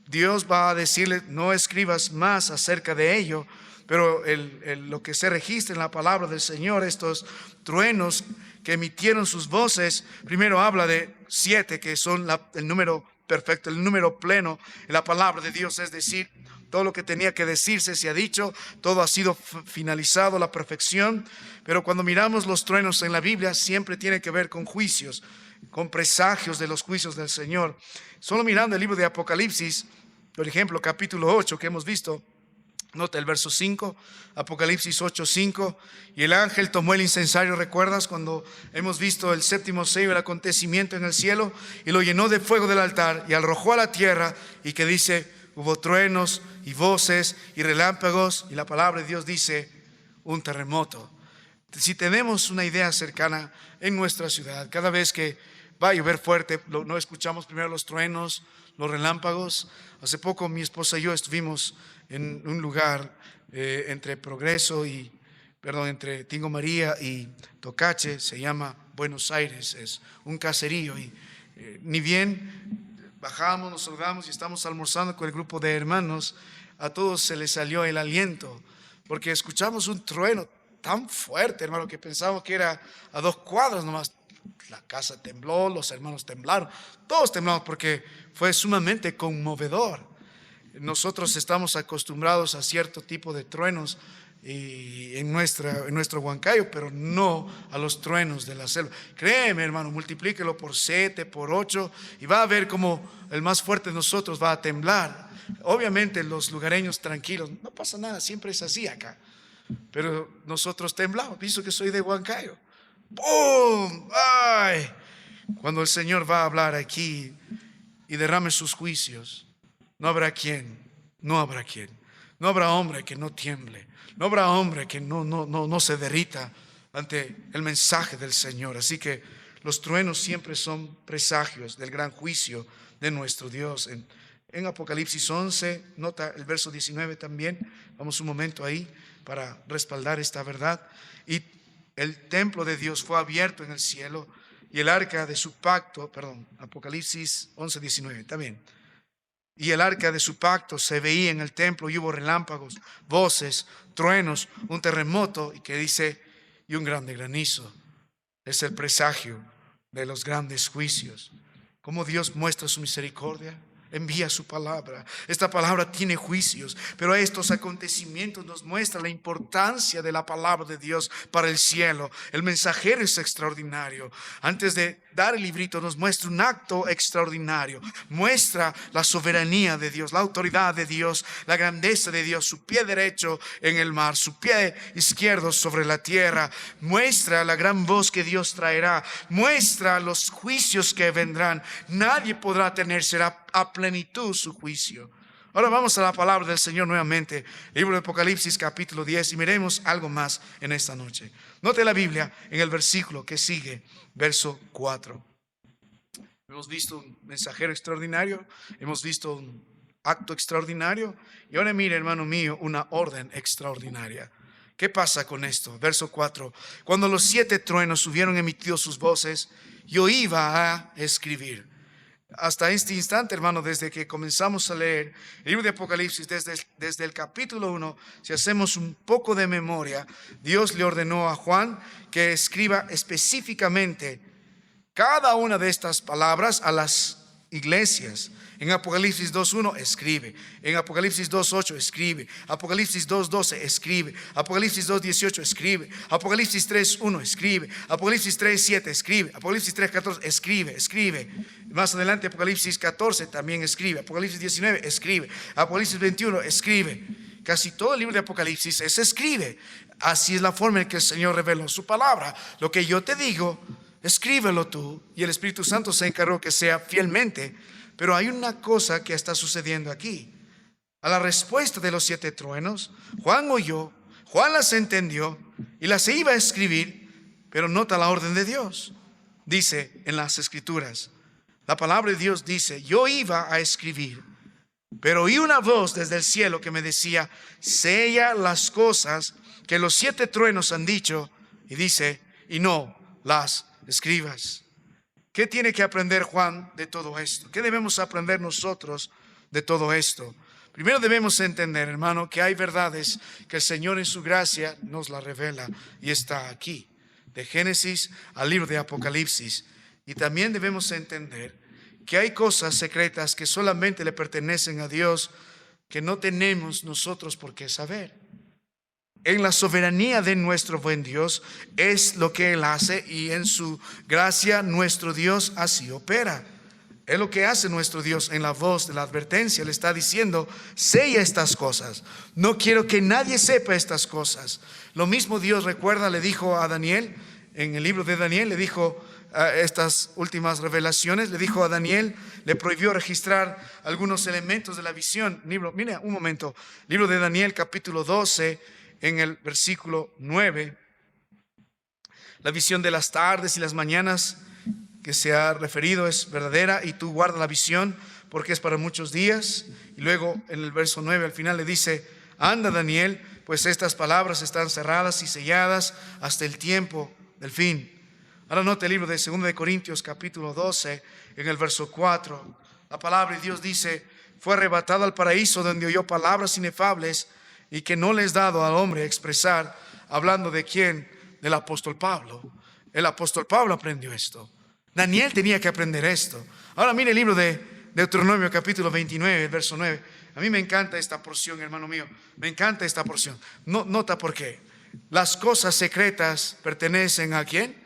Dios va a decirle, no escribas más acerca de ello. Pero lo que se registra en la palabra del Señor, estos truenos que emitieron sus voces, primero habla de 7, que son el número perfecto, el número pleno en la palabra de Dios. Es decir, todo lo que tenía que decirse se ha dicho, todo ha sido finalizado, la perfección. Pero cuando miramos los truenos en la Biblia, siempre tiene que ver con juicios, con presagios de los juicios del Señor. Solo mirando el libro de Apocalipsis, por ejemplo, capítulo 8 que hemos visto, nota el verso 5, Apocalipsis 8:5. Y el ángel tomó el incensario, ¿recuerdas? Cuando hemos visto el séptimo sello, el acontecimiento en el cielo, y lo llenó de fuego del altar y arrojó a la tierra, y que dice, hubo truenos y voces y relámpagos, y la palabra de Dios dice, un terremoto. Si tenemos una idea cercana en nuestra ciudad, cada vez que va a llover fuerte, no escuchamos primero los truenos, los relámpagos. Hace poco mi esposa y yo estuvimos en un lugar entre Tingo María y Tocache, se llama Buenos Aires, es un caserío, y ni bien bajamos, nos saludamos y estamos almorzando con el grupo de hermanos, a todos se les salió el aliento, porque escuchamos un trueno tan fuerte, hermano, que pensábamos que era a 2 cuadras nomás. La casa tembló, los hermanos temblaron, todos temblamos porque fue sumamente conmovedor. Nosotros estamos acostumbrados a cierto tipo de truenos en nuestro Huancayo, pero no a los truenos de la selva. Créeme, hermano, multiplíquelo por 7, por 8, y va a ver cómo el más fuerte de nosotros va a temblar. Obviamente los lugareños tranquilos, no pasa nada, siempre es así acá. Pero nosotros temblamos, pienso que soy de Huancayo. ¡Bum! ¡Ay! Cuando el Señor va a hablar aquí y derrame sus juicios, no habrá quien, no habrá quien, no habrá hombre que no tiemble, no habrá hombre que no se derrita ante el mensaje del Señor. Así que los truenos siempre son presagios del gran juicio de nuestro Dios. En Apocalipsis 11, nota el verso 19 también, vamos un momento ahí para respaldar esta verdad. Y el templo de Dios fue abierto en el cielo y el arca de su pacto, Apocalipsis 11, 19, también. Y el arca de su pacto se veía en el templo y hubo relámpagos, voces, truenos, un terremoto, y que dice, y un grande granizo. Es el presagio de los grandes juicios. Cómo Dios muestra su misericordia. Envía su palabra. Esta palabra tiene juicios, pero estos acontecimientos nos muestran la importancia de la palabra de Dios para el cielo. El mensajero es extraordinario. Antes de dar el librito nos muestra un acto extraordinario. Muestra la soberanía de Dios, la autoridad de Dios, la grandeza de Dios, su pie derecho en el mar, su pie izquierdo sobre la tierra. Muestra la gran voz que Dios traerá. Muestra los juicios que vendrán. Nadie podrá tener, será a plenitud su juicio. Ahora vamos a la palabra del Señor nuevamente, libro de Apocalipsis capítulo 10, y miremos algo más en esta noche. Note la Biblia en el versículo que sigue, verso 4. Hemos visto un mensajero extraordinario, hemos visto un acto extraordinario, y ahora mire, hermano mío, una orden extraordinaria. ¿Qué pasa con esto? Verso 4. Cuando los 7 truenos hubieron emitido sus voces, yo iba a escribir. Hasta este instante, hermano, desde que comenzamos a leer el libro de Apocalipsis, desde el capítulo 1, si hacemos un poco de memoria, Dios le ordenó a Juan que escriba específicamente cada una de estas palabras a las iglesias. En Apocalipsis 2.1 escribe, en Apocalipsis 2.8 escribe, Apocalipsis 2.12 escribe, Apocalipsis 2.18 escribe, Apocalipsis 3.1 escribe, Apocalipsis 3.7 escribe, Apocalipsis 3.14 escribe. Más adelante Apocalipsis 14 también escribe, Apocalipsis 19 escribe, Apocalipsis 21 escribe. Casi todo el libro de Apocalipsis se escribe. Así es la forma en que el Señor reveló su palabra. Lo que yo te digo, escríbelo tú, y el Espíritu Santo se encargó que sea fielmente. Pero hay una cosa que está sucediendo aquí. A la respuesta de los 7 truenos, Juan oyó, Juan las entendió y las iba a escribir, pero nota la orden de Dios. Dice en las Escrituras, la palabra de Dios dice, yo iba a escribir. Pero oí una voz desde el cielo que me decía: sella las cosas que los 7 truenos han dicho, y dice, y no las escribas. ¿Qué tiene que aprender Juan de todo esto? ¿Qué debemos aprender nosotros de todo esto? Primero debemos entender, hermano, que hay verdades que el Señor en su gracia nos las revela, y está aquí, de Génesis al libro de Apocalipsis. Y también debemos entender que hay cosas secretas que solamente le pertenecen a Dios, que no tenemos nosotros por qué saber. En la soberanía de nuestro buen Dios es lo que Él hace, y en su gracia nuestro Dios así opera. Es lo que hace nuestro Dios. En la voz de la advertencia le está diciendo: sella estas cosas. No quiero que nadie sepa estas cosas. Lo mismo Dios, recuerda, le dijo a Daniel, en el libro de Daniel, le dijo estas últimas revelaciones, le dijo a Daniel, le prohibió registrar algunos elementos de la visión. Mira un momento, libro de Daniel capítulo 12, en el versículo 9, la visión de las tardes y las mañanas que se ha referido es verdadera, y tú guarda la visión porque es para muchos días. Y luego en el verso 9 al final le dice: anda, Daniel, pues estas palabras están cerradas y selladas hasta el tiempo del fin. Ahora note el libro de 2 de Corintios capítulo 12, en el verso 4, la palabra de Dios dice: fue arrebatado al paraíso, donde oyó palabras inefables y que no le es dado al hombre expresar. Hablando de quién, del apóstol Pablo. El apóstol Pablo aprendió esto. Daniel tenía que aprender esto. Ahora mire el libro de Deuteronomio capítulo 29, verso 9. A mí me encanta esta porción, hermano mío. Me encanta esta porción. Nota por qué. Las cosas secretas pertenecen ¿a quién?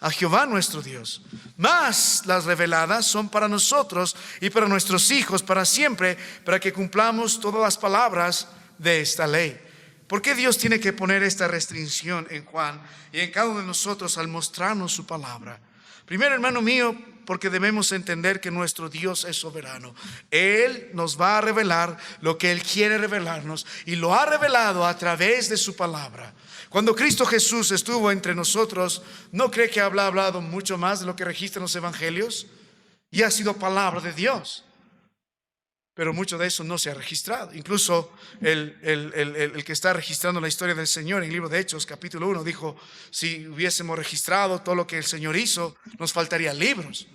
A Jehová nuestro Dios. Mas las reveladas son para nosotros y para nuestros hijos para siempre, para que cumplamos todas las palabras de esta ley. ¿Por qué Dios tiene que poner esta restricción en Juan y en cada uno de nosotros al mostrarnos su palabra? Primero, hermano mío, porque debemos entender que nuestro Dios es soberano. Él nos va a revelar lo que Él quiere revelarnos, y lo ha revelado a través de su palabra. Cuando Cristo Jesús estuvo entre nosotros, ¿no cree que ha hablado mucho más de lo que registran los evangelios? Y ha sido palabra de Dios. Pero mucho de eso no se ha registrado. Incluso el que está registrando la historia del Señor en el libro de Hechos capítulo 1 dijo: si hubiésemos registrado todo lo que el Señor hizo, nos faltarían libros.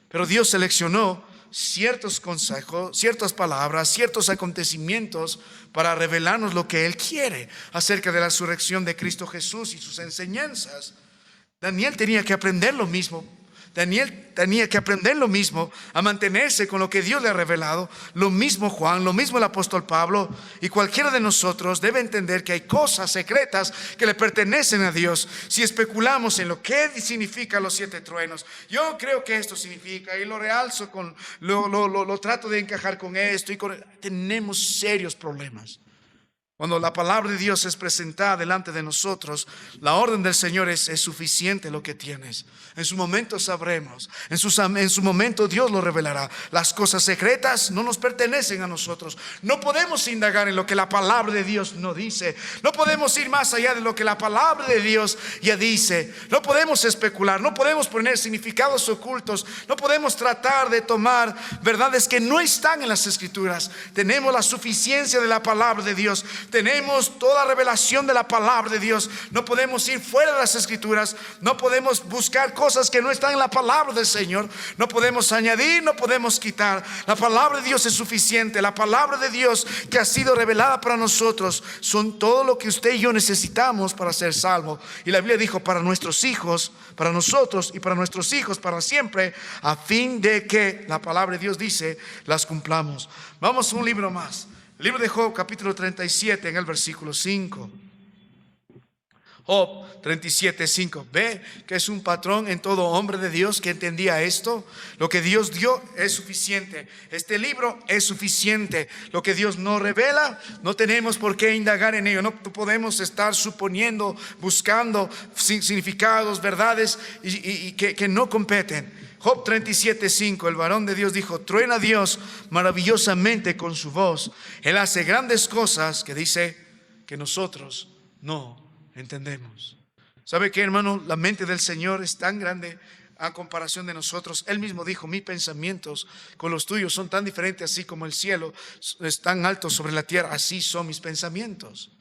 Pero Dios seleccionó ciertos consejos, ciertas palabras, ciertos acontecimientos para revelarnos lo que Él quiere acerca de la resurrección de Cristo Jesús y sus enseñanzas. Daniel tenía que aprender lo mismo. Daniel tenía que aprender lo mismo, a mantenerse con lo que Dios le ha revelado. Lo mismo Juan, lo mismo el apóstol Pablo, y cualquiera de nosotros debe entender que hay cosas secretas que le pertenecen a Dios. Si especulamos en lo que significan los 7 truenos, yo creo que esto significa, y lo realzo lo trato de encajar con esto, tenemos serios problemas. Cuando la palabra de Dios es presentada delante de nosotros, la orden del Señor es suficiente lo que tienes. En su momento sabremos, en su momento Dios lo revelará. Las cosas secretas no nos pertenecen a nosotros. No podemos indagar en lo que la palabra de Dios no dice. No podemos ir más allá de lo que la palabra de Dios ya dice. No podemos especular, no podemos poner significados ocultos. No podemos tratar de tomar verdades que no están en las Escrituras. Tenemos la suficiencia de la palabra de Dios. Tenemos toda revelación de la palabra de Dios. No podemos ir fuera de las Escrituras. No podemos buscar cosas que no están en la palabra del Señor. No podemos añadir, no podemos quitar. La palabra de Dios es suficiente. La palabra de Dios que ha sido revelada para nosotros son todo lo que usted y yo necesitamos para ser salvos. Y la Biblia dijo: para nuestros hijos, para nosotros y para nuestros hijos para siempre, a fin de que, la palabra de Dios dice, las cumplamos. Vamos a un libro más. El libro de Job capítulo 37, en el versículo 5. Job 37, 5. Ve que es un patrón en todo hombre de Dios que entendía esto. Lo que Dios dio es suficiente. Este libro es suficiente. Lo que Dios no revela, no tenemos por qué indagar en ello. No podemos estar suponiendo, buscando significados, verdades y que no competen. Job 37, 5. El varón de Dios dijo: truena Dios maravillosamente con su voz. Él hace grandes cosas que dice que nosotros no entendemos. ¿Sabe qué, hermano? La mente del Señor es tan grande. a comparación de nosotros. Él mismo dijo, mis pensamientos con los tuyos son tan diferentes, así como el cielo es tan alto sobre la tierra, así son mis pensamientos.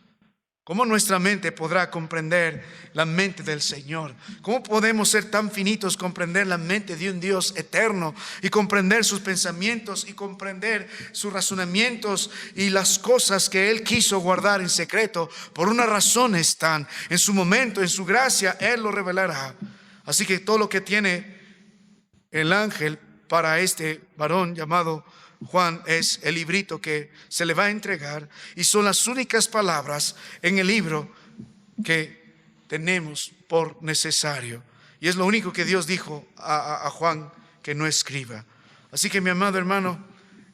¿Cómo nuestra mente podrá comprender la mente del Señor? ¿Cómo podemos ser tan finitos, comprender la mente de un Dios eterno y comprender sus pensamientos y comprender sus razonamientos y las cosas que Él quiso guardar en secreto? Por una razón están. En su momento, en su gracia, Él lo revelará. Así que todo lo que tiene el ángel para este varón llamado Juan es el librito que se le va a entregar, y son las únicas palabras en el libro que tenemos por necesario, y es lo único que Dios dijo a Juan que no escriba. Así que, mi amado hermano,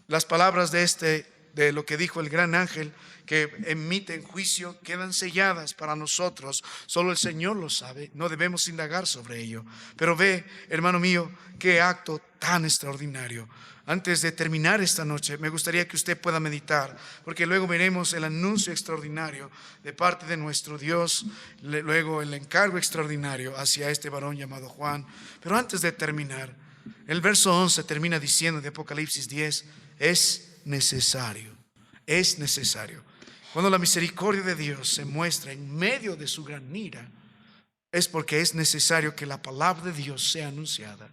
las palabras de lo que dijo el gran ángel que emite en juicio quedan selladas para nosotros. Solo el Señor lo sabe, no debemos indagar sobre ello. Pero ve, hermano mío, qué acto tan extraordinario. Antes de terminar esta noche, me gustaría que usted pueda meditar, porque luego veremos el anuncio extraordinario de parte de nuestro Dios, luego el encargo extraordinario hacia este varón llamado Juan. Pero antes de terminar, el verso 11 termina diciendo de Apocalipsis 10, es necesario. Cuando la misericordia de Dios se muestra en medio de su gran ira, es porque es necesario que la palabra de Dios sea anunciada.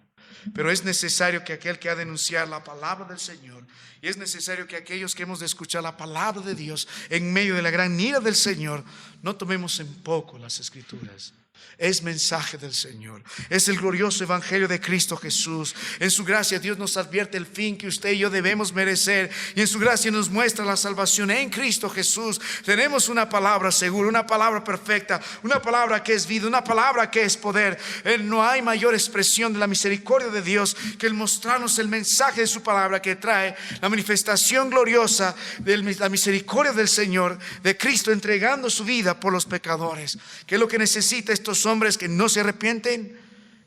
Pero es necesario que aquel que ha de anunciar la palabra del Señor, y es necesario que aquellos que hemos de escuchar la palabra de Dios en medio de la gran ira del Señor, no tomemos en poco las Escrituras. Es mensaje del Señor, es el glorioso evangelio de Cristo Jesús. En su gracia Dios nos advierte el fin que usted y yo debemos merecer, y en su gracia nos muestra la salvación en Cristo Jesús. Tenemos una palabra segura, una palabra perfecta, una palabra que es vida, una palabra que es poder. No hay mayor expresión de la misericordia de Dios que el mostrarnos el mensaje de su palabra, que trae la manifestación gloriosa de la misericordia del Señor, de Cristo entregando su vida por los pecadores. ¿Qué es lo que necesita estos hombres que no se arrepienten?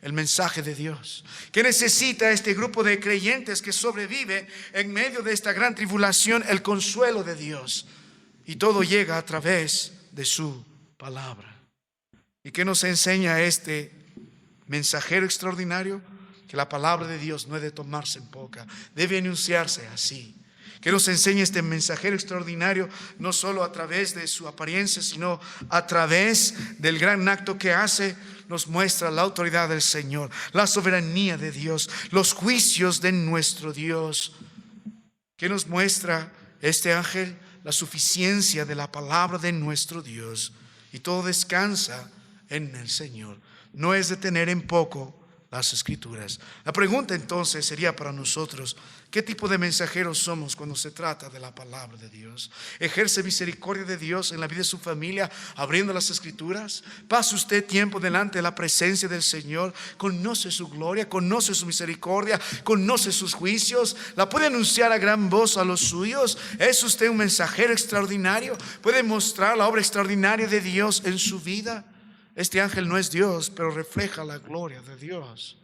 El mensaje de Dios. ¿Qué necesita este grupo de creyentes que sobrevive en medio de esta gran tribulación? El consuelo de Dios. Y todo llega a través de su palabra. ¿Y qué nos enseña este mensajero extraordinario? Que la palabra de Dios no debe tomarse en poca, debe anunciarse así. Que nos enseña este mensajero extraordinario, no solo a través de su apariencia, sino a través del gran acto que hace. Nos muestra la autoridad del Señor, la soberanía de Dios, los juicios de nuestro Dios. ¿Qué nos muestra este ángel? La suficiencia de la palabra de nuestro Dios. Y todo descansa en el Señor. No es de tener en poco las Escrituras. La pregunta entonces sería para nosotros: ¿qué tipo de mensajeros somos cuando se trata de la palabra de Dios? ¿Ejerce misericordia de Dios en la vida de su familia abriendo las Escrituras? ¿Pasa usted tiempo delante de la presencia del Señor? ¿Conoce su gloria? ¿Conoce su misericordia? ¿Conoce sus juicios? ¿La puede anunciar a gran voz a los suyos? ¿Es usted un mensajero extraordinario? ¿Puede mostrar la obra extraordinaria de Dios en su vida? Este ángel no es Dios, pero refleja la gloria de Dios.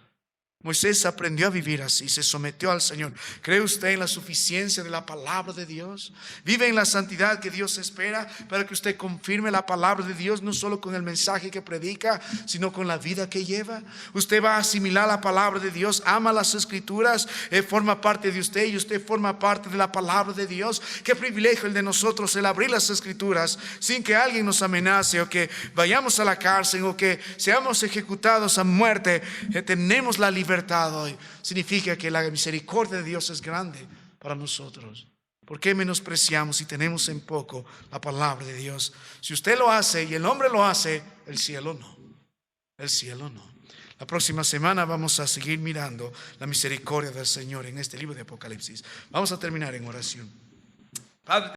Moisés aprendió a vivir así, se sometió al Señor. ¿Cree usted en la suficiencia de la palabra de Dios? ¿Vive en la santidad que Dios espera para que usted confirme la palabra de Dios, no solo con el mensaje que predica, sino con la vida que lleva? Usted va a asimilar la palabra de Dios, ama las Escrituras, forma parte de usted y usted forma parte de la palabra de Dios. Qué privilegio el de nosotros el abrir las Escrituras sin que alguien nos amenace, o que vayamos a la cárcel, o que seamos ejecutados a muerte. Tenemos la libertad hoy. Significa que la misericordia de Dios es grande para nosotros. ¿Por qué menospreciamos si tenemos en poco la palabra de Dios? Si usted lo hace y el hombre lo hace, el cielo no. El cielo no. La próxima semana vamos a seguir mirando la misericordia del Señor en este libro de Apocalipsis. Vamos a terminar en oración. Padre,